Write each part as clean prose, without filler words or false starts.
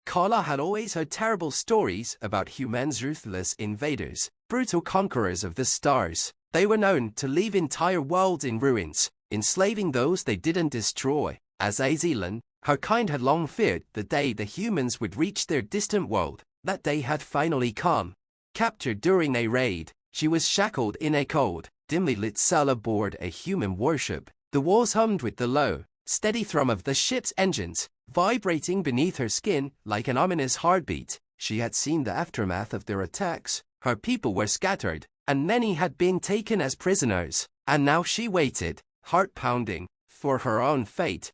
Kala had always heard terrible stories about humans, ruthless invaders, brutal conquerors of the stars. They were known to leave entire worlds in ruins, enslaving those they didn't destroy. As Azealan, her kind had long feared the day the humans would reach their distant world. That day had finally come. Captured during a raid, she was shackled in a cold, dimly lit cell aboard a human warship. The walls hummed with the low, steady thrum of the ship's engines, vibrating beneath her skin like an ominous heartbeat. She had seen the aftermath of their attacks. Her people were scattered, and many had been taken as prisoners. And now she waited, heart-pounding, for her own fate.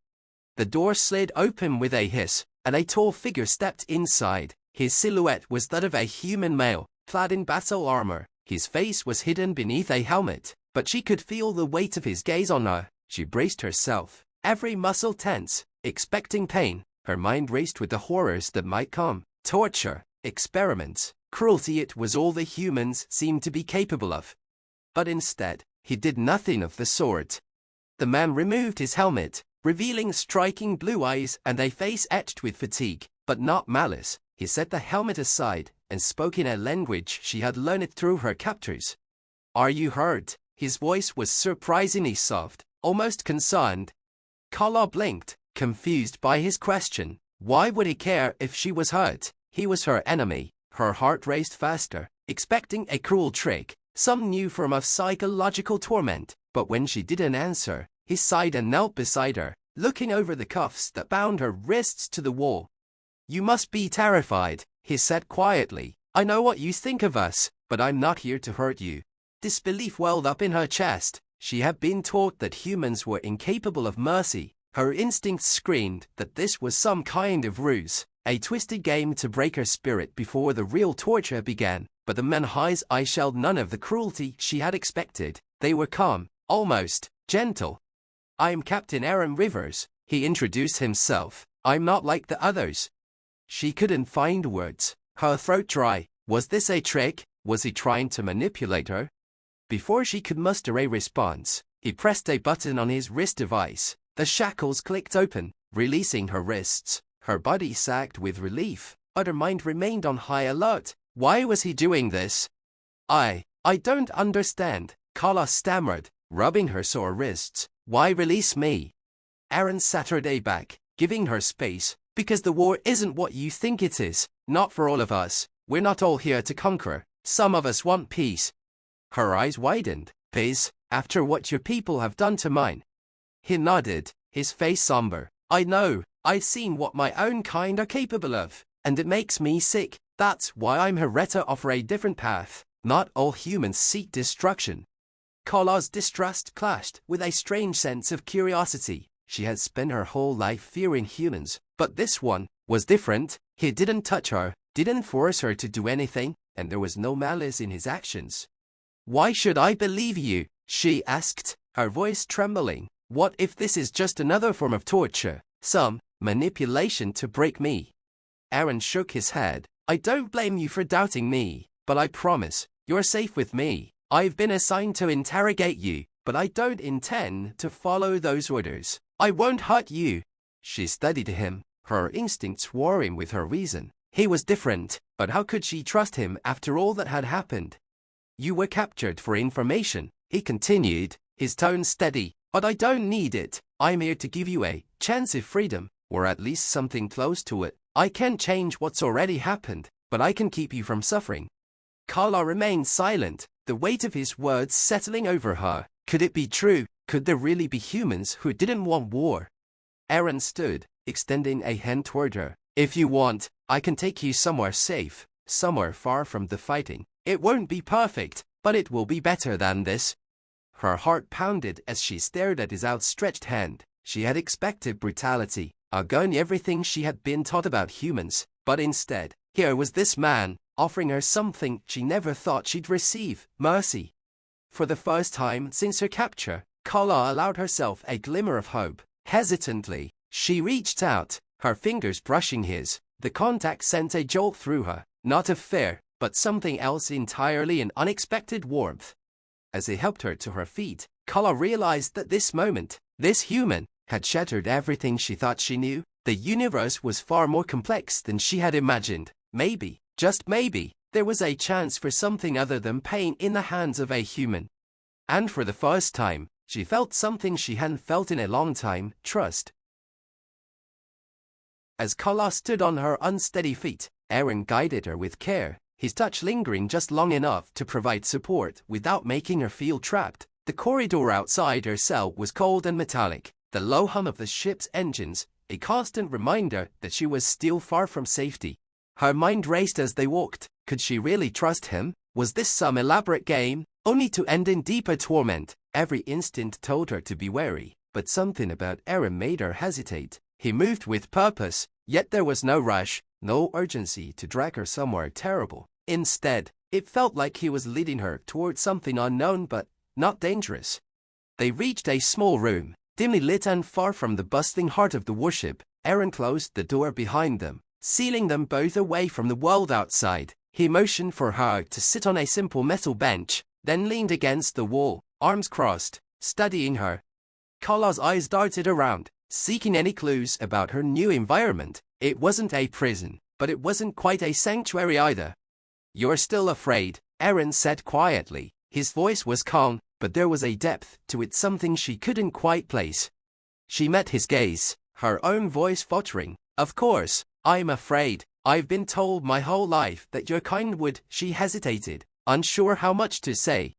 The door slid open with a hiss, and a tall figure stepped inside. His silhouette was that of a human male, clad in battle armor. His face was hidden beneath a helmet, but she could feel the weight of his gaze on her. She braced herself, every muscle tense, expecting pain. Her mind raced with the horrors that might come. Torture, experiments, cruelty, it was all the humans seemed to be capable of. But instead, he did nothing of the sort. The man removed his helmet, revealing striking blue eyes and a face etched with fatigue, but not malice. He set the helmet aside and spoke in a language she had learned through her captors. "Are you hurt?" His voice was surprisingly soft, almost concerned. Kala blinked, confused by his question. Why would he care if she was hurt? He was her enemy. Her heart raced faster, expecting a cruel trick, some new form of psychological torment. But when she didn't answer, he sighed and knelt beside her, looking over the cuffs that bound her wrists to the wall. "You must be terrified," he said quietly. "I know what you think of us, but I'm not here to hurt you." Disbelief welled up in her chest. She had been taught that humans were incapable of mercy. Her instincts screamed that this was some kind of ruse, a twisted game to break her spirit before the real torture began. But the man's eyes showed none of the cruelty she had expected. They were calm, almost gentle. "I'm Captain Aaron Rivers," he introduced himself. "I'm not like the others." She couldn't find words, her throat dry. Was this a trick? Was he trying to manipulate her? Before she could muster a response, he pressed a button on his wrist device. The shackles clicked open, releasing her wrists. Her body sagged with relief, but her mind remained on high alert. Why was he doing this? I don't understand," Kala stammered, rubbing her sore wrists. "Why release me?" Aaron sat her day back, giving her space. "Because the war isn't what you think it is. Not for all of us. We're not all here to conquer. Some of us want peace." Her eyes widened. "Peace? After what your people have done to mine?" He nodded, his face somber. "I know. I've seen what my own kind are capable of, and it makes me sick. That's why I'm here to offer a different path. Not all humans seek destruction." Kala's distrust clashed with a strange sense of curiosity. She had spent her whole life fearing humans, but this one was different. He didn't touch her, didn't force her to do anything, and there was no malice in his actions. "Why should I believe you?" she asked, her voice trembling. "What if this is just another form of torture, some manipulation to break me?" Aaron shook his head. "I don't blame you for doubting me, but I promise, you're safe with me. I've been assigned to interrogate you, but I don't intend to follow those orders. I won't hurt you." She studied him, her instincts warring with her reason. He was different, but how could she trust him after all that had happened? "You were captured for information," he continued, his tone steady. "But I don't need it. I'm here to give you a chance of freedom, or at least something close to it. I can't change what's already happened, but I can keep you from suffering." Kala remained silent, the weight of his words settling over her. Could it be true? Could there really be humans who didn't want war? Aaron stood, extending a hand toward her. "If you want, I can take you somewhere safe, somewhere far from the fighting. It won't be perfect, but it will be better than this." Her heart pounded as she stared at his outstretched hand. She had expected brutality, a gun, everything she had been taught about humans, but instead, here was this man, offering her something she never thought she'd receive: mercy. For the first time since her capture, Kala allowed herself a glimmer of hope. Hesitantly, she reached out, her fingers brushing his. The contact sent a jolt through her, not of fear, but something else entirely, an unexpected warmth. As he helped her to her feet, Kala realized that this moment, this human, had shattered everything she thought she knew. The universe was far more complex than she had imagined. Maybe, just maybe, there was a chance for something other than pain in the hands of a human. And for the first time, she felt something she hadn't felt in a long time: trust. As Kala stood on her unsteady feet, Aaron guided her with care, his touch lingering just long enough to provide support without making her feel trapped. The corridor outside her cell was cold and metallic, the low hum of the ship's engines, a constant reminder that she was still far from safety. Her mind raced as they walked. Could she really trust him? Was this some elaborate game, only to end in deeper torment? Every instinct told her to be wary, but something about Aaron made her hesitate. He moved with purpose, yet there was no rush, no urgency to drag her somewhere terrible. Instead, it felt like he was leading her toward something unknown but not dangerous. They reached a small room, dimly lit and far from the bustling heart of the warship. Aaron closed the door behind them, sealing them both away from the world outside. He motioned for her to sit on a simple metal bench, then leaned against the wall, arms crossed, studying her. Kala's eyes darted around, seeking any clues about her new environment. It wasn't a prison, but it wasn't quite a sanctuary either. "You're still afraid," Aaron said quietly. His voice was calm, but there was a depth to it, something she couldn't quite place. She met his gaze, her own voice faltering. "Of course, I'm afraid. I've been told my whole life that your kind would." She hesitated, unsure how much to say.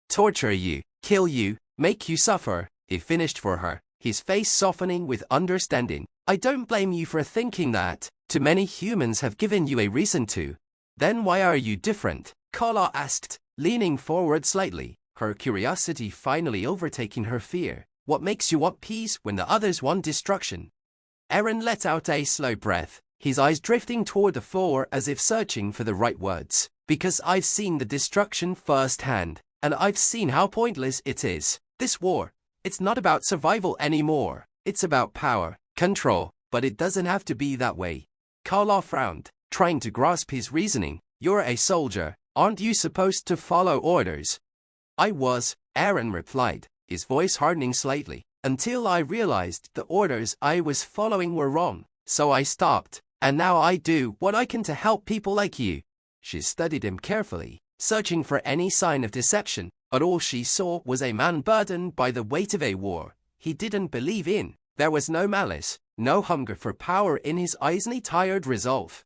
"Torture you, kill you, make you suffer," he finished for her, his face softening with understanding. "I don't blame you for thinking that. Too many humans have given you a reason to." "Then why are you different?" Kala asked, leaning forward slightly, her curiosity finally overtaking her fear. "What makes you want peace when the others want destruction?" Aaron let out a slow breath, his eyes drifting toward the floor as if searching for the right words. "Because I've seen the destruction firsthand, and I've seen how pointless it is. This war, it's not about survival anymore. It's about power, control, but it doesn't have to be that way." Kala frowned, trying to grasp his reasoning. "You're a soldier. Aren't you supposed to follow orders?" "I was," Aaron replied, his voice hardening slightly, "until I realized the orders I was following were wrong. So I stopped, and now I do what I can to help people like you." She studied him carefully, searching for any sign of deception, but all she saw was a man burdened by the weight of a war he didn't believe in. There was no malice, no hunger for power in his eyes, only tired resolve.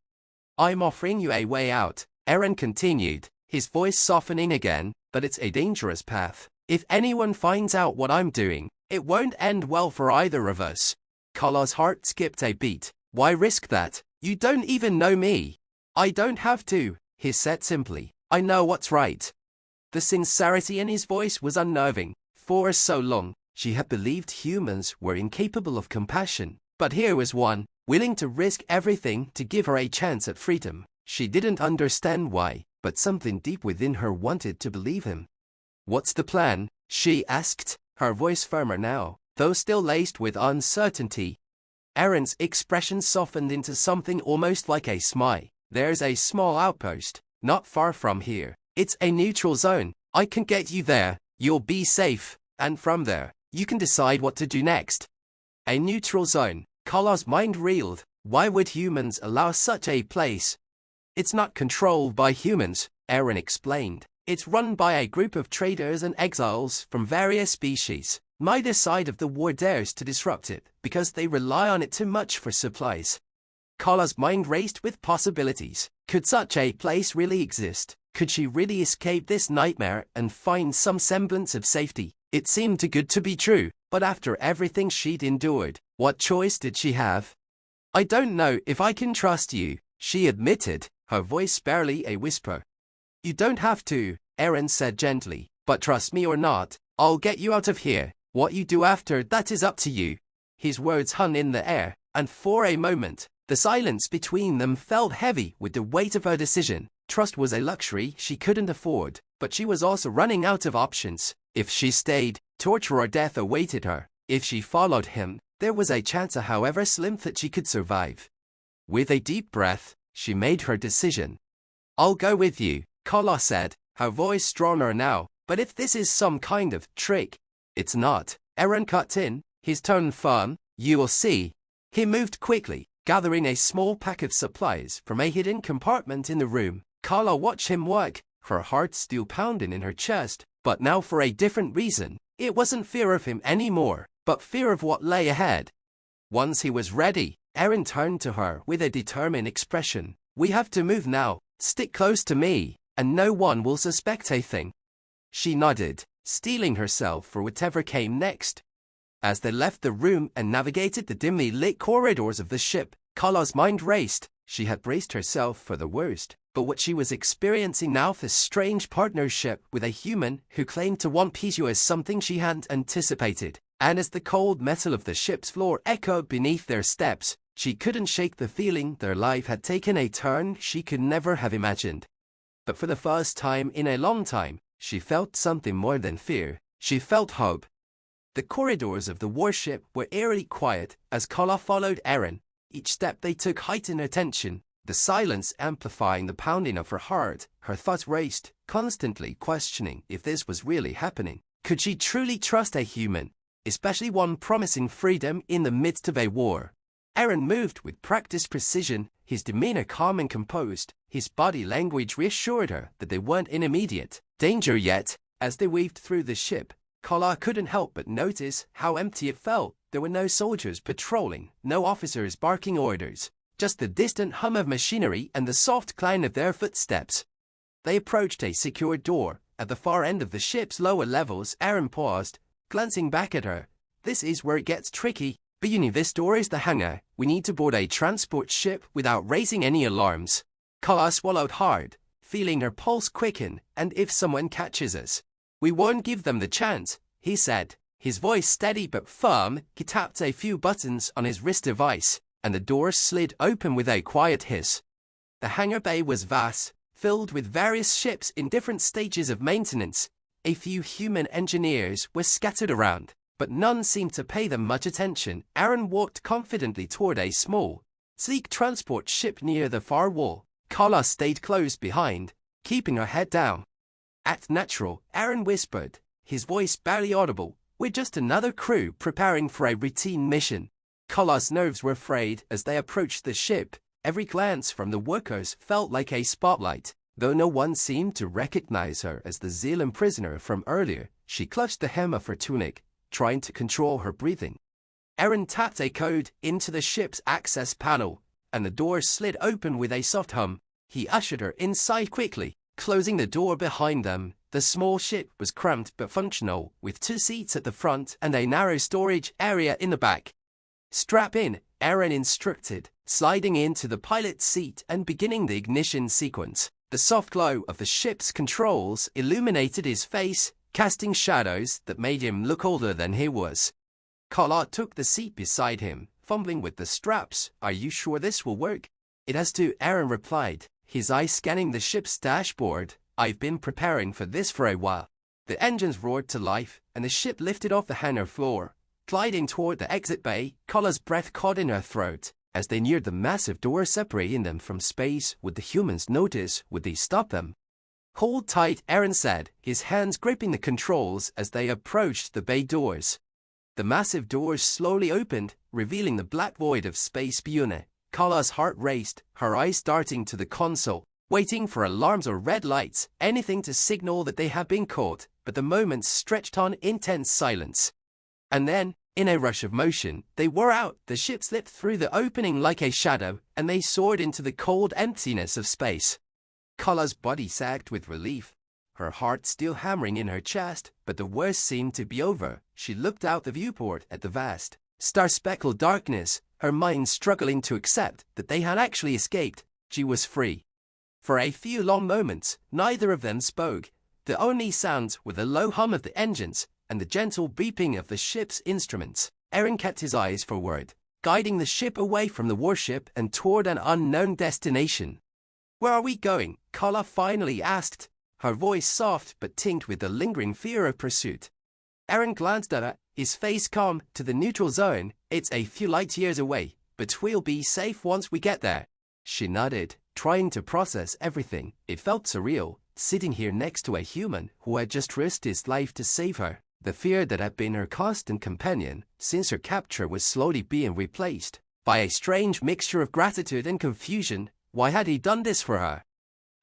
"I'm offering you a way out," Aaron continued, his voice softening again, "but it's a dangerous path. If anyone finds out what I'm doing, it won't end well for either of us." Kala's heart skipped a beat. "Why risk that? You don't even know me." "I don't have to," he said simply. "I know what's right." The sincerity in his voice was unnerving. For so long, she had believed humans were incapable of compassion, but here was one, willing to risk everything to give her a chance at freedom. She didn't understand why, but something deep within her wanted to believe him. "What's the plan?" she asked, her voice firmer now, though still laced with uncertainty. Aaron's expression softened into something almost like a smile. "There's a small outpost, not far from here. It's a neutral zone. I can get you there. You'll be safe, and from there, you can decide what to do next." A neutral zone. Kala's mind reeled. Why would humans allow such a place? "It's not controlled by humans," Aaron explained. "It's run by a group of traders and exiles from various species. Neither side of the war dares to disrupt it because they rely on it too much for supplies." Kala's mind raced with possibilities. Could such a place really exist? Could she really escape this nightmare and find some semblance of safety? It seemed too good to be true, but after everything she'd endured, what choice did she have? "I don't know if I can trust you," she admitted, her voice barely a whisper. "You don't have to," Aaron said gently, "but trust me or not, I'll get you out of here. What you do after that is up to you." His words hung in the air, and for a moment, the silence between them felt heavy with the weight of her decision. Trust was a luxury she couldn't afford, but she was also running out of options. If she stayed, torture or death awaited her. If she followed him, there was a chance, however slim, that she could survive. With a deep breath, she made her decision. "I'll go with you," Kala said, her voice stronger now. "But if this is some kind of trick..." "It's not," Aaron cut in, his tone firm. "You'll see." He moved quickly, gathering a small pack of supplies from a hidden compartment in the room. Kala watched him work, her heart still pounding in her chest, but now for a different reason. It wasn't fear of him anymore, but fear of what lay ahead. Once he was ready, Eren turned to her with a determined expression. "We have to move now. Stick close to me, and no one will suspect a thing." She nodded, steeling herself for whatever came next. As they left the room and navigated the dimly lit corridors of the ship, Kala's mind raced. She had braced herself for the worst, but what she was experiencing now, this strange partnership with a human who claimed to want peace, was something she hadn't anticipated. And as the cold metal of the ship's floor echoed beneath their steps, she couldn't shake the feeling their life had taken a turn she could never have imagined. But for the first time in a long time, she felt something more than fear. She felt hope. The corridors of the warship were eerily quiet as Kala followed Eren. Each step they took heightened her tension, the silence amplifying the pounding of her heart. Her thoughts raced, constantly questioning if this was really happening. Could she truly trust a human, especially one promising freedom in the midst of a war? Eren moved with practiced precision, his demeanor calm and composed. His body language reassured her that they weren't in immediate danger yet. As they weaved through the ship, Kala couldn't help but notice how empty it felt. There were no soldiers patrolling, no officers barking orders, just the distant hum of machinery and the soft clang of their footsteps. They approached a secure door. At the far end of the ship's lower levels, Eren paused, glancing back at her. "This is where it gets tricky. But you know, this door is the hangar. We need to board a transport ship without raising any alarms." Kala swallowed hard, feeling her pulse quicken. "And if someone catches us, we won't give them the chance," he said, his voice steady but firm. He tapped a few buttons on his wrist device, and the door slid open with a quiet hiss. The hangar bay was vast, filled with various ships in different stages of maintenance. A few human engineers were scattered around, but none seemed to pay them much attention. Eren walked confidently toward a small, sleek transport ship near the far wall. Kala stayed close behind, keeping her head down. "Act natural," Eren whispered, his voice barely audible. "We're just another crew preparing for a routine mission." Kala's nerves were frayed as they approached the ship. Every glance from the workers felt like a spotlight. Though no one seemed to recognize her as the Zealand prisoner from earlier, she clutched the hem of her tunic, trying to control her breathing. Eren tapped a code into the ship's access panel, and the door slid open with a soft hum. He ushered her inside quickly, closing the door behind them. The small ship was cramped but functional, with 2 seats at the front and a narrow storage area in the back. "Strap in," Eren instructed, sliding into the pilot's seat and beginning the ignition sequence. The soft glow of the ship's controls illuminated his face, casting shadows that made him look older than he was. Kala took the seat beside him, fumbling with the straps. "Are you sure this will work?" "It has to," Eren replied, his eyes scanning the ship's dashboard. "I've been preparing for this for a while." The engines roared to life, and the ship lifted off the hangar floor, gliding toward the exit bay. Kala's breath caught in her throat. As they neared the massive door separating them from space, would the humans notice? Would they stop them? "Hold tight," Eren said, his hands gripping the controls as they approached the bay doors. The massive doors slowly opened, revealing the black void of space beyond. Kala's heart raced, her eyes darting to the console, waiting for alarms or red lights, anything to signal that they had been caught. But the moments stretched on in tense silence. And then, in a rush of motion, they were out. The ship slipped through the opening like a shadow, and they soared into the cold emptiness of space. Kala's body sagged with relief, her heart still hammering in her chest, but the worst seemed to be over. She looked out the viewport at the vast, star-speckled darkness, her mind struggling to accept that they had actually escaped. She was free. For a few long moments, neither of them spoke. The only sounds were the low hum of the engines and the gentle beeping of the ship's instruments. Eren kept his eyes forward, guiding the ship away from the warship and toward an unknown destination. "Where are we going?" Kala finally asked, her voice soft but tinged with the lingering fear of pursuit. Eren glanced at her, his face calm. "To the neutral zone. It's a few light years away, but we'll be safe once we get there." She nodded, trying to process everything. It felt surreal, sitting here next to a human who had just risked his life to save her. The fear that had been her constant companion since her capture was slowly being replaced By a strange mixture of gratitude and confusion, why had he done this for her?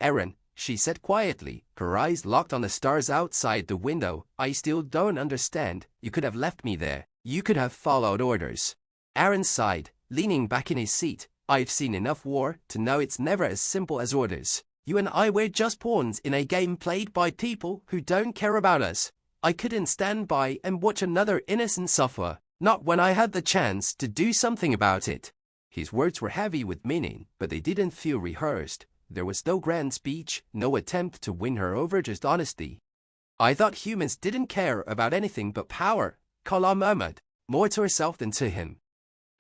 Aaron, she said quietly, her eyes locked on the stars outside the window, I still don't understand. You could have left me there. You could have followed orders. Aaron sighed, leaning back in his seat. I've seen enough war to know it's never as simple as orders. You and I were just pawns in a game played by people who don't care about us. I couldn't stand by and watch another innocent suffer, not when I had the chance to do something about it. His words were heavy with meaning, but they didn't feel rehearsed. There was no grand speech, no attempt to win her over, just honesty. I thought humans didn't care about anything but power, Kala murmured, more to herself than to him.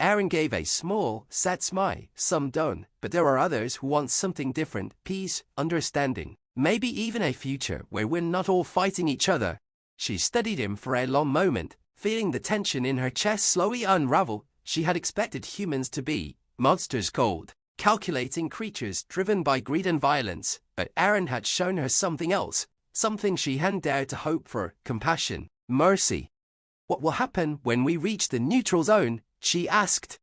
Aaron gave a small, sad smile. Some don't, but there are others who want something different, peace, understanding, maybe even a future where we're not all fighting each other. She studied him for a long moment, feeling the tension in her chest slowly unravel. She had expected humans to be monsters, cold, calculating creatures driven by greed and violence, but Aaron had shown her something else, something she hadn't dared to hope for, compassion, mercy. What will happen when we reach the neutral zone? She asked.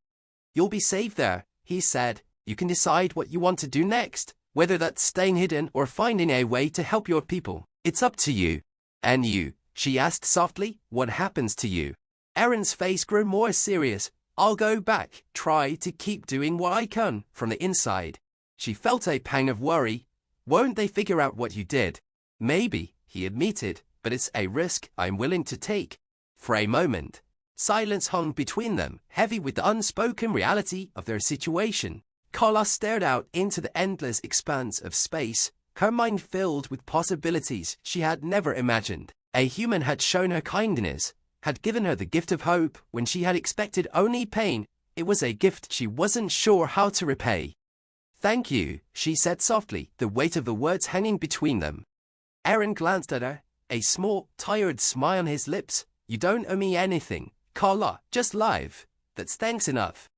You'll be safe there, he said. You can decide what you want to do next, whether that's staying hidden or finding a way to help your people. It's up to you. And you, she asked softly, what happens to you? Aaron's face grew more serious. I'll go back, try to keep doing what I can from the inside. She felt a pang of worry. Won't they figure out what you did? Maybe, he admitted, but it's a risk I'm willing to take. For a moment, silence hung between them, heavy with the unspoken reality of their situation. Kala stared out into the endless expanse of space, her mind filled with possibilities she had never imagined. A human had shown her kindness, had given her the gift of hope when she had expected only pain. It was a gift she wasn't sure how to repay. Thank you, she said softly, the weight of the words hanging between them. Aaron glanced at her, a small, tired smile on his lips. You don't owe me anything, Kala, just life. That's thanks enough.